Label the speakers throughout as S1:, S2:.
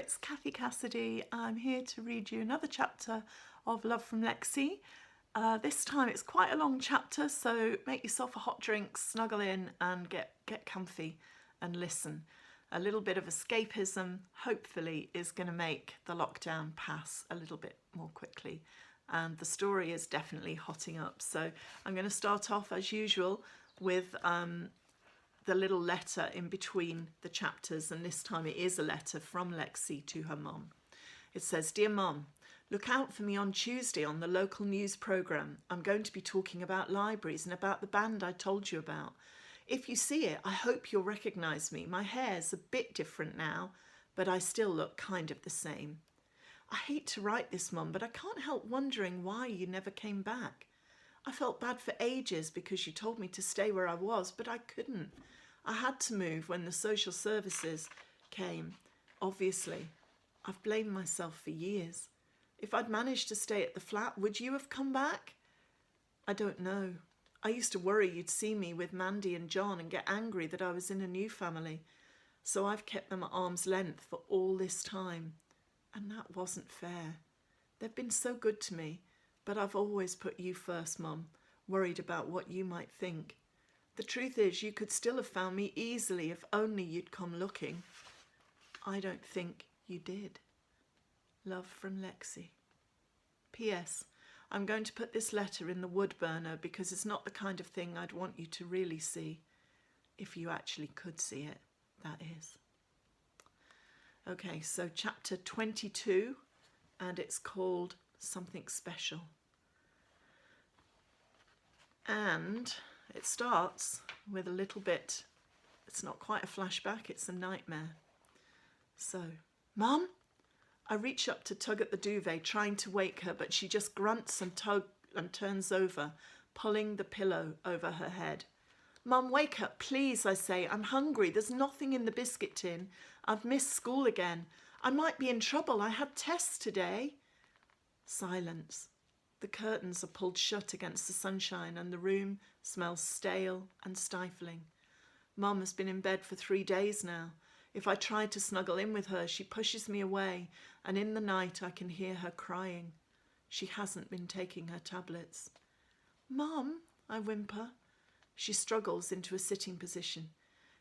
S1: it's Kathy Cassidy. I'm here to read you another chapter of Love from Lexie. This time it's quite a long chapter, so make yourself a hot drink, snuggle in and get comfy and listen. A little bit of escapism hopefully is going to make the lockdown pass a little bit more quickly, and the story is definitely hotting up. So I'm going to start off as usual with the little letter in between the chapters, and this time it is a letter from Lexie to her mum. It says, "Dear Mum, look out for me on Tuesday on the local news programme. I'm going to be talking about libraries and about the band I told you about. If you see it, I hope you'll recognise me. My hair's a bit different now, but I still look kind of the same. I hate to write this, Mum, but I can't help wondering why you never came back. I felt bad for ages because you told me to stay where I was, but I couldn't. I had to move when the social services came. Obviously, I've blamed myself for years. If I'd managed to stay at the flat, would you have come back? I don't know. I used to worry you'd see me with Mandy and John and get angry that I was in a new family. So I've kept them at arm's length for all this time. And that wasn't fair. They've been so good to me, but I've always put you first, Mum, worried about what you might think. The truth is, you could still have found me easily if only you'd come looking. I don't think you did. Love from Lexie. P.S. I'm going to put this letter in the wood burner because it's not the kind of thing I'd want you to really see. If you actually could see it, that is." Okay, so chapter 22, and it's called Something Special. And it starts with a little bit, it's not quite a flashback, it's a nightmare. So, "Mum?" I reach up to tug at the duvet, trying to wake her, but she just grunts and turns over, pulling the pillow over her head. "Mum, wake up, please," I say. "I'm hungry. There's nothing in the biscuit tin. I've missed school again. I might be in trouble. I had tests today." Silence. The curtains are pulled shut against the sunshine and the room smells stale and stifling. Mum has been in bed for 3 days now. If I try to snuggle in with her, she pushes me away, and in the night I can hear her crying. She hasn't been taking her tablets. "Mum," I whimper. She struggles into a sitting position.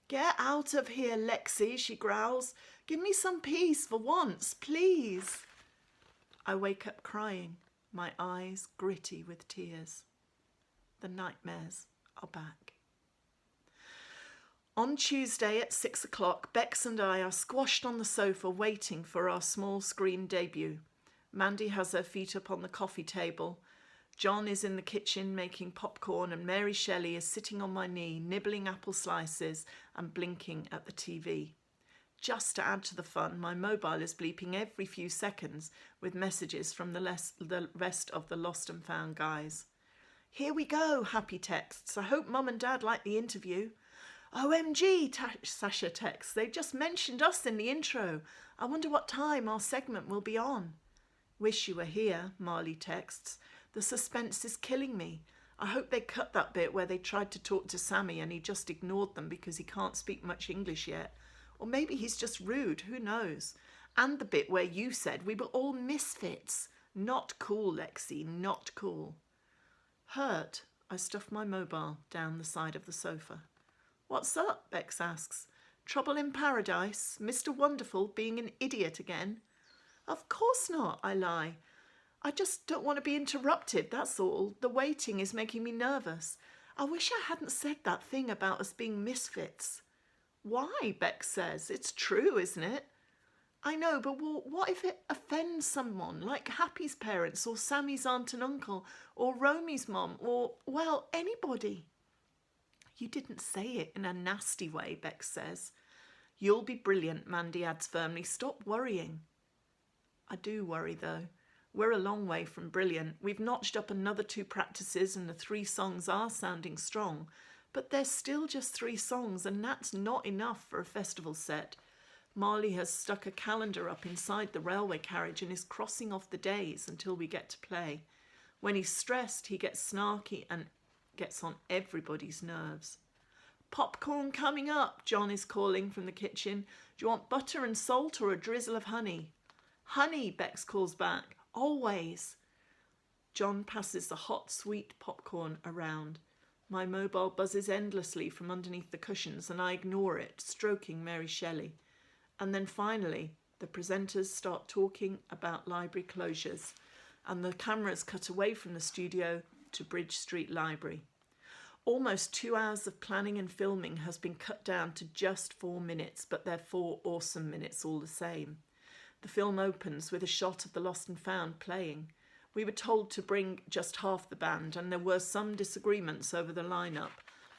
S1: "Get out of here, Lexie," she growls. "Give me some peace for once, please." I wake up crying, my eyes gritty with tears. The nightmares are back. On Tuesday at 6 o'clock, Bex and I are squashed on the sofa waiting for our small screen debut. Mandy has her feet up on the coffee table. John is in the kitchen making popcorn, and Mary Shelley is sitting on my knee, nibbling apple slices and blinking at the TV. Just to add to the fun, my mobile is bleeping every few seconds with messages from the rest of the lost and found guys. "Here we go," Happy texts. "I hope Mum and Dad like the interview." "OMG, Sasha texts. "They just mentioned us in the intro. I wonder what time our segment will be on." "Wish you were here," Marley texts. "The suspense is killing me. I hope they cut that bit where they tried to talk to Sammy and he just ignored them because he can't speak much English yet. Or maybe he's just rude, who knows? And the bit where you said we were all misfits. Not cool, Lexie, not cool." Hurt, I stuff my mobile down the side of the sofa. "What's up?" Bex asks. "Trouble in paradise? Mr. Wonderful being an idiot again?" "Of course not," I lie. "I just don't want to be interrupted, that's all. The waiting is making me nervous. I wish I hadn't said that thing about us being misfits." "Why?" Bex says. "It's true, isn't it?" "I know, but what if it offends someone, like Happy's parents or Sammy's aunt and uncle or Romy's mom or, well, anybody?" "You didn't say it in a nasty way," Bex says. "You'll be brilliant," Mandy adds firmly. "Stop worrying." I do worry, though. We're a long way from brilliant. We've notched up another 2 practices and the 3 songs are sounding strong. But there's still just 3 songs, and that's not enough for a festival set. Marley has stuck a calendar up inside the railway carriage and is crossing off the days until we get to play. When he's stressed, he gets snarky and gets on everybody's nerves. Popcorn coming up, John is calling from the kitchen. Do you want butter and salt or a drizzle of honey? Honey, Bex calls back. Always. John passes the hot, sweet popcorn around. My mobile buzzes endlessly from underneath the cushions and I ignore it, stroking Mary Shelley. And then finally, the presenters start talking about library closures and the cameras cut away from the studio to Bridge Street Library. Almost 2 hours of planning and filming has been cut down to just 4 minutes, but they're 4 awesome minutes all the same. The film opens with a shot of the Lost and Found playing. We were told to bring just half the band and there were some disagreements over the lineup.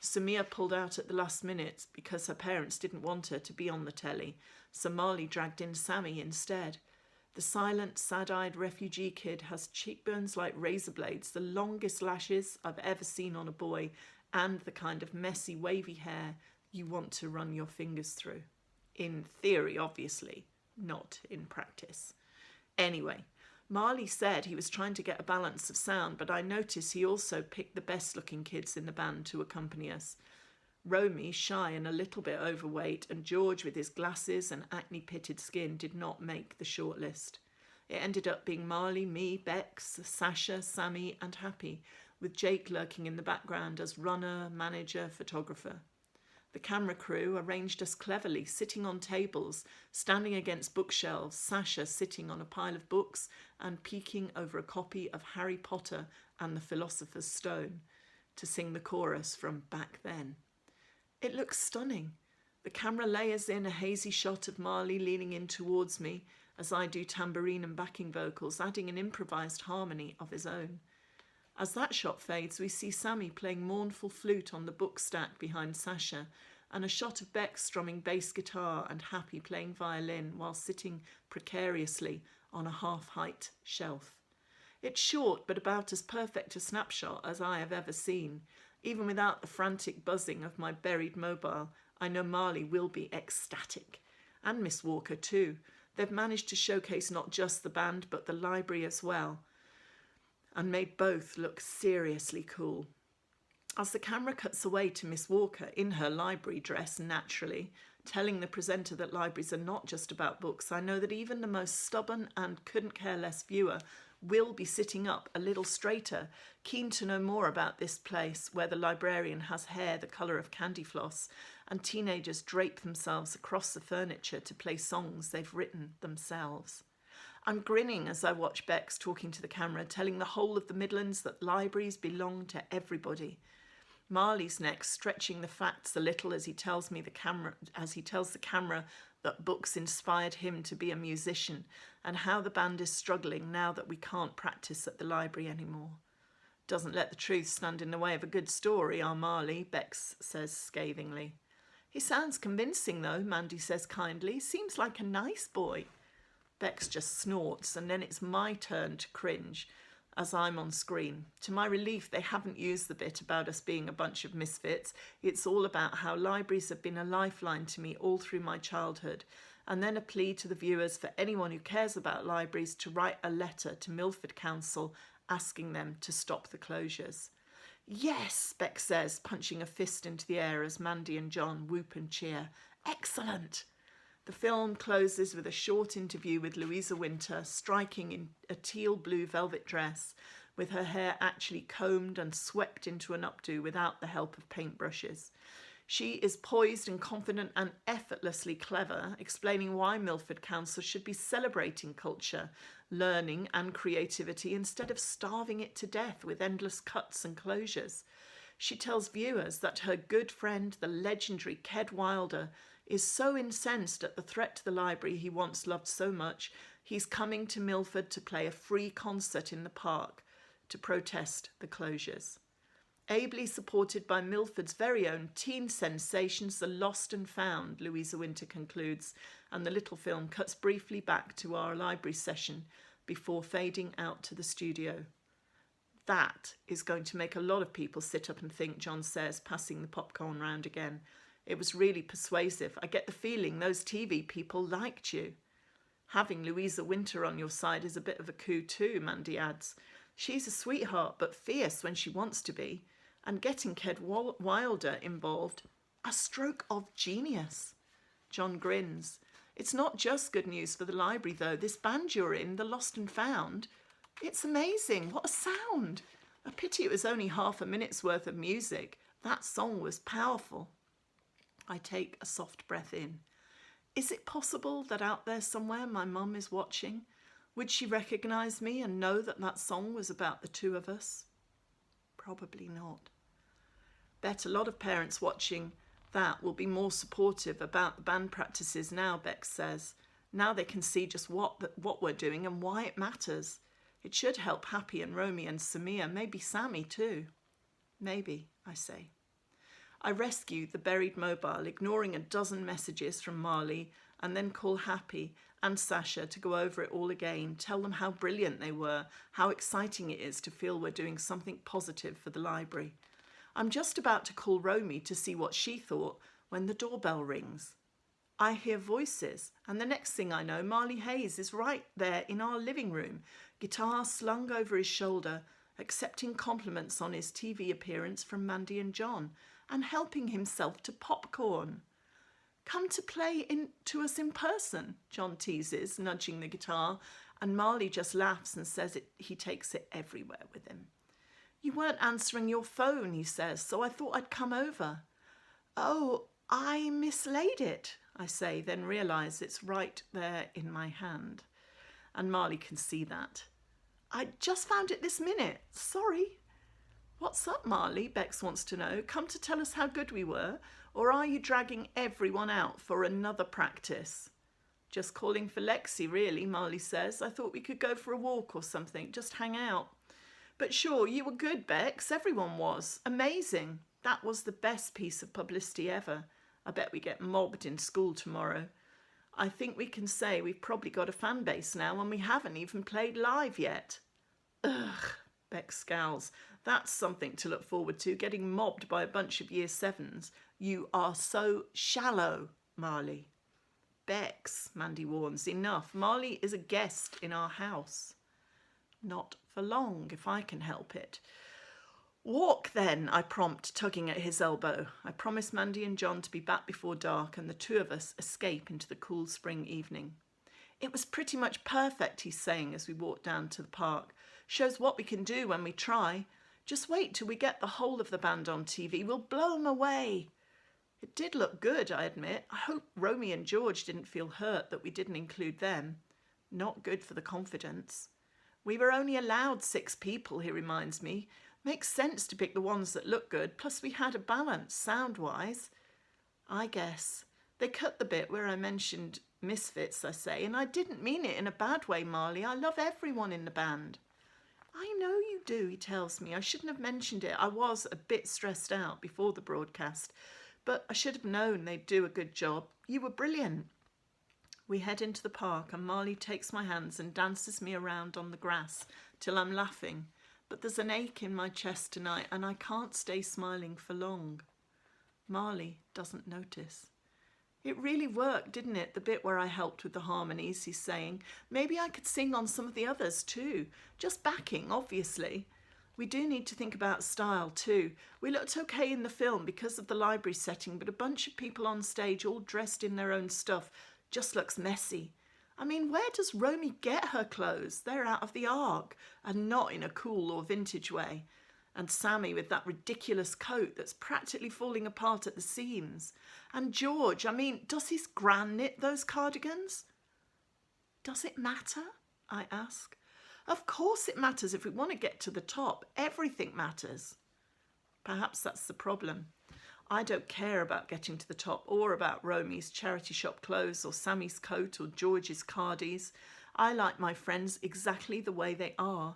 S1: Samia pulled out at the last minute because her parents didn't want her to be on the telly, so Marley dragged in Sammy instead. The silent, sad-eyed refugee kid has cheekbones like razor blades, the longest lashes I've ever seen on a boy, and the kind of messy, wavy hair you want to run your fingers through. In theory, obviously, not in practice. Anyway, Marley said he was trying to get a balance of sound, but I noticed he also picked the best-looking kids in the band to accompany us. Romy, shy and a little bit overweight, and George with his glasses and acne-pitted skin did not make the shortlist. It ended up being Marley, me, Bex, Sasha, Sammy and Happy, with Jake lurking in the background as runner, manager, photographer. The camera crew arranged us cleverly, sitting on tables, standing against bookshelves, Sasha sitting on a pile of books and peeking over a copy of Harry Potter and the Philosopher's Stone to sing the chorus from Back Then. It looks stunning. The camera layers in a hazy shot of Marley leaning in towards me as I do tambourine and backing vocals, adding an improvised harmony of his own. As that shot fades, we see Sammy playing mournful flute on the book stack behind Sasha, and a shot of Beck strumming bass guitar and Happy playing violin while sitting precariously on a half-height shelf. It's short, but about as perfect a snapshot as I have ever seen. Even without the frantic buzzing of my buried mobile, I know Marley will be ecstatic. And Miss Walker too. They've managed to showcase not just the band, but the library as well, and made both look seriously cool. As the camera cuts away to Miss Walker in her library dress, naturally, telling the presenter that libraries are not just about books, I know that even the most stubborn and couldn't care less viewer will be sitting up a little straighter, keen to know more about this place where the librarian has hair the colour of candy floss and teenagers drape themselves across the furniture to play songs they've written themselves. I'm grinning as I watch Bex talking to the camera, telling the whole of the Midlands that libraries belong to everybody. Marley's next, stretching the facts a little as he tells the camera that books inspired him to be a musician and how the band is struggling now that we can't practice at the library anymore. Doesn't let the truth stand in the way of a good story, our Marley, Bex says scathingly. He sounds convincing though, Mandy says kindly. Seems like a nice boy. Bex just snorts and then it's my turn to cringe as I'm on screen. To my relief, they haven't used the bit about us being a bunch of misfits. It's all about how libraries have been a lifeline to me all through my childhood, and then a plea to the viewers for anyone who cares about libraries to write a letter to Milford Council asking them to stop the closures. Yes, Beck says, punching a fist into the air as Mandy and John whoop and cheer. Excellent! The film closes with a short interview with Louisa Winter, striking in a teal blue velvet dress, with her hair actually combed and swept into an updo without the help of paintbrushes. She is poised and confident and effortlessly clever, explaining why Milford Council should be celebrating culture, learning and creativity instead of starving it to death with endless cuts and closures. She tells viewers that her good friend, the legendary Ked Wilder, is so incensed at the threat to the library he once loved so much, he's coming to Milford to play a free concert in the park to protest the closures. Ably supported by Milford's very own teen sensations, The Lost and Found, Louisa Winter concludes, and the little film cuts briefly back to our library session before fading out to the studio. That is going to make a lot of people sit up and think, John says, passing the popcorn round again. It was really persuasive. I get the feeling those TV people liked you. Having Louisa Winter on your side is a bit of a coup too, Mandy adds. She's a sweetheart, but fierce when she wants to be. And getting Ked Wilder involved A stroke of genius. John grins. It's not just good news for the library, though. This band you're in, the Lost and Found, it's amazing. What a sound. A pity it was only half a minute's worth of music. That song was powerful. I take a soft breath in. Is it possible that out there somewhere my mum is watching? Would she recognise me and know that that song was about the two of us? Probably not. Bet a lot of parents watching that will be more supportive about the band practices now, Bex says. Now they can see just what we're doing and why it matters. It should help Happy and Romy and Samir, maybe Sammy too. Maybe, I say. I rescue the buried mobile, ignoring a dozen messages from Marley, and then call Happy and Sasha to go over it all again, tell them how brilliant they were, how exciting it is to feel we're doing something positive for the library. I'm just about to call Romy to see what she thought when the doorbell rings. I hear voices, and the next thing I know, Marley Hayes is right there in our living room, guitar slung over his shoulder, accepting compliments on his TV appearance from Mandy and John, and helping himself to popcorn. Come to play to us in person, John teases, nudging the guitar, and Marley just laughs and says he takes it everywhere with him. You weren't answering your phone, he says, so I thought I'd come over. Oh, I mislaid it, I say, then realise it's right there in my hand. And Marley can see that. I just found it this minute. Sorry. What's up, Marley? Bex wants to know. Come to tell us how good we were, or are you dragging everyone out for another practice? Just calling for Lexie, really, Marley says. I thought we could go for a walk or something, just hang out. But sure, you were good, Bex. Everyone was. Amazing. That was the best piece of publicity ever. I bet we get mobbed in school tomorrow. I think we can say we've probably got a fan base now and we haven't even played live yet. Ugh, Bex scowls. That's something to look forward to, getting mobbed by a bunch of year sevens. You are so shallow, Marley. Bex, Mandy warns, enough. Marley is a guest in our house. Not for long, if I can help it. Walk then, I prompt, tugging at his elbow. I promise Mandy and John to be back before dark and the two of us escape into the cool spring evening. It was pretty much perfect, he's saying as we walk down to the park. Shows what we can do when we try. Just wait till we get the whole of the band on TV. We'll blow them away. It did look good, I admit. I hope Romy and George didn't feel hurt that we didn't include them. Not good for the confidence. We were only allowed 6 people, he reminds me. Makes sense to pick the ones that look good, plus we had a balance, sound-wise. I guess. They cut the bit where I mentioned misfits, I say, and I didn't mean it in a bad way, Marley. I love everyone in the band. I know you do, he tells me. I shouldn't have mentioned it. I was a bit stressed out before the broadcast, but I should have known they'd do a good job. You were brilliant. We head into the park and Marley takes my hands and dances me around on the grass till I'm laughing. But there's an ache in my chest tonight and I can't stay smiling for long. Marley doesn't notice. It really worked, didn't it? The bit where I helped with the harmonies, he's saying. Maybe I could sing on some of the others too. Just backing, obviously. We do need to think about style too. We looked okay in the film because of the library setting, but a bunch of people on stage all dressed in their own stuff just looks messy. I mean, where does Romy get her clothes? They're out of the ark and not in a cool or vintage way. And Sammy with that ridiculous coat that's practically falling apart at the seams. And George, I mean, does his gran knit those cardigans? Does it matter? I ask. Of course it matters if we want to get to the top. Everything matters. Perhaps that's the problem. I don't care about getting to the top or about Romy's charity shop clothes or Sammy's coat or George's cardies. I like my friends exactly the way they are.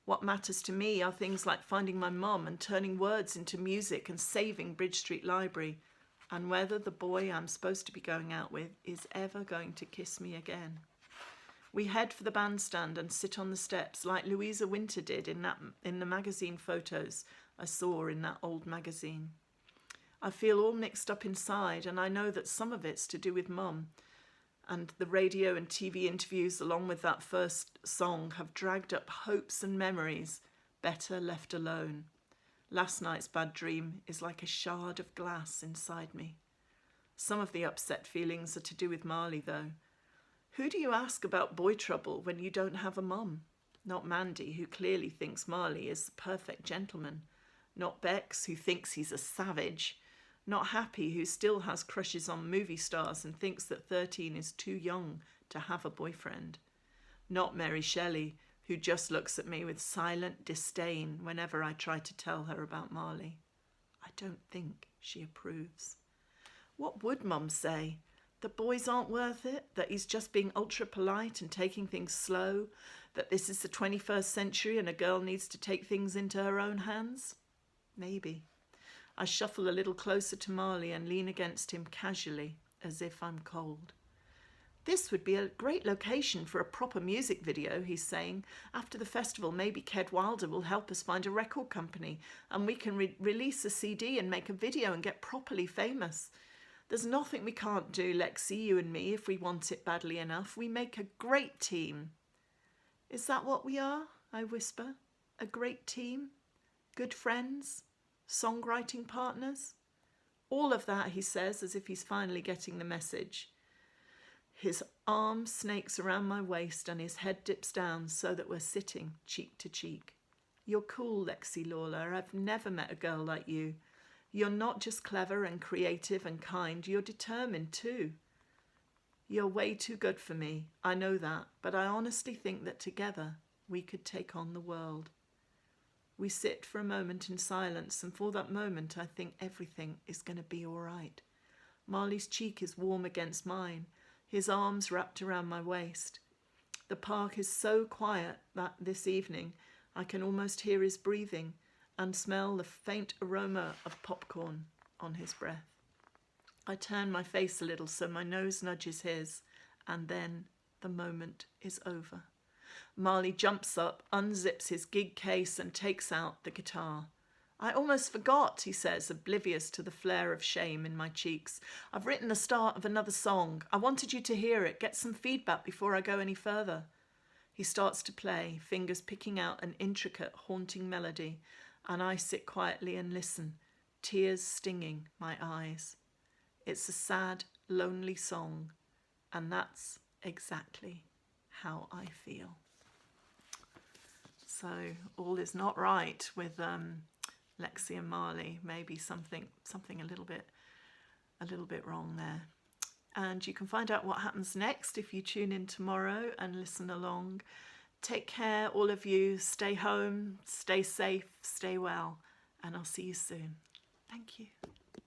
S1: What matters to me are things like finding my mum and turning words into music and saving Bridge Street Library, and whether the boy I'm supposed to be going out with is ever going to kiss me again. We head for the bandstand and sit on the steps like Louisa Winter did in the magazine photos I saw in that old magazine. I feel all mixed up inside, and I know that some of it's to do with Mum, and the radio and TV interviews along with that first song have dragged up hopes and memories better left alone. Last night's bad dream is like a shard of glass inside me. Some of the upset feelings are to do with Marley, though. Who do you ask about boy trouble when you don't have a mum? Not Mandy, who clearly thinks Marley is the perfect gentleman. Not Bex, who thinks he's a savage. Not Happy, who still has crushes on movie stars and thinks that 13 is too young to have a boyfriend. Not Mary Shelley, who just looks at me with silent disdain whenever I try to tell her about Marley. I don't think she approves. What would Mum say? That boys aren't worth it? That he's just being ultra polite and taking things slow? That this is the 21st century and a girl needs to take things into her own hands? Maybe. I shuffle a little closer to Marley and lean against him casually, as if I'm cold. This would be a great location for a proper music video, he's saying. After the festival, maybe Ked Wilder will help us find a record company and we can release a CD and make a video and get properly famous. There's nothing we can't do, Lexie, you and me, if we want it badly enough. We make a great team. Is that what we are? I whisper. A great team? Good friends? Songwriting partners? All of that, he says, as if he's finally getting the message. His arm snakes around my waist and his head dips down so that we're sitting cheek to cheek. You're cool, Lexie Lawler. I've never met a girl like you. You're not just clever and creative and kind, you're determined too. You're way too good for me, I know that, but I honestly think that together we could take on the world. We sit for a moment in silence, and for that moment I think everything is going to be all right. Marley's cheek is warm against mine, his arms wrapped around my waist. The park is so quiet that this evening I can almost hear his breathing and smell the faint aroma of popcorn on his breath. I turn my face a little so my nose nudges his, and then the moment is over. Marley jumps up, unzips his gig case and takes out the guitar. I almost forgot, he says, oblivious to the flare of shame in my cheeks. I've written the start of another song. I wanted you to hear it, get some feedback before I go any further. He starts to play, fingers picking out an intricate, haunting melody, and I sit quietly and listen, tears stinging my eyes. It's a sad, lonely song, and that's exactly how I feel. So all is not right with Lexie and Marley. Maybe something a little bit wrong there. And you can find out what happens next if you tune in tomorrow and listen along. Take care, all of you. Stay home, stay safe, stay well, and I'll see you soon. Thank you.